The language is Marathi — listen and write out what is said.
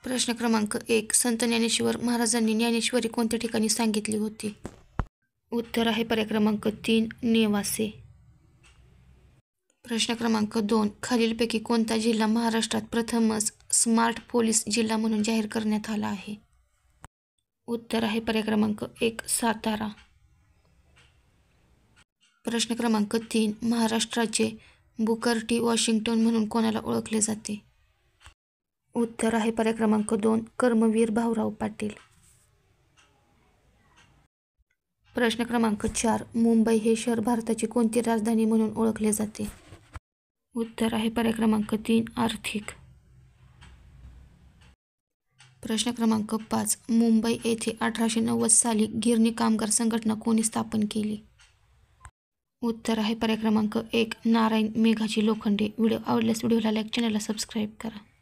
प्रश्न क्रमांक 1. संत ज्ञानेश्वर महाराजांनी ज्ञानेश्वरी कोणत्या ठिकाणी सांगितली होती? उत्तर आहे पर्याय क्रमांक 3. नेवासे. प्रश्न क्रमांक 2. खालीलपैकी कोणता जिल्हा महाराष्ट्रात प्रथमच स्मार्ट पोलीस जिल्हा म्हणून जाहीर करण्यात आला आहे? उत्तर आहे पर्याय क्रमांक 1. सातारा. प्रश्न क्रमांक 3. महाराष्ट्राचे बुकर टी वॉशिंग्टन म्हणून कोणाला ओळखले जाते? उत्तर आहे पर्याय क्रमांक 2. कर्मवीर भाऊराव पाटील. प्रश्न क्रमांक 4. मुंबई हे शहर भारताची कोणती राजधानी म्हणून ओळखले जाते? उत्तर आहे पर्याय क्रमांक 3. आर्थिक. प्रश्न क्रमांक 5. मुंबई येथे 1890 साली गिरणी कामगार संघटना कोणी स्थापन केली? उत्तर आहे पर्याय क्रमांक 1. नारायण मेघाजी लोखंडे. व्हिडिओ आवडल्यास व्हिडिओला लाईक, चॅनलला सबस्क्राईब करा.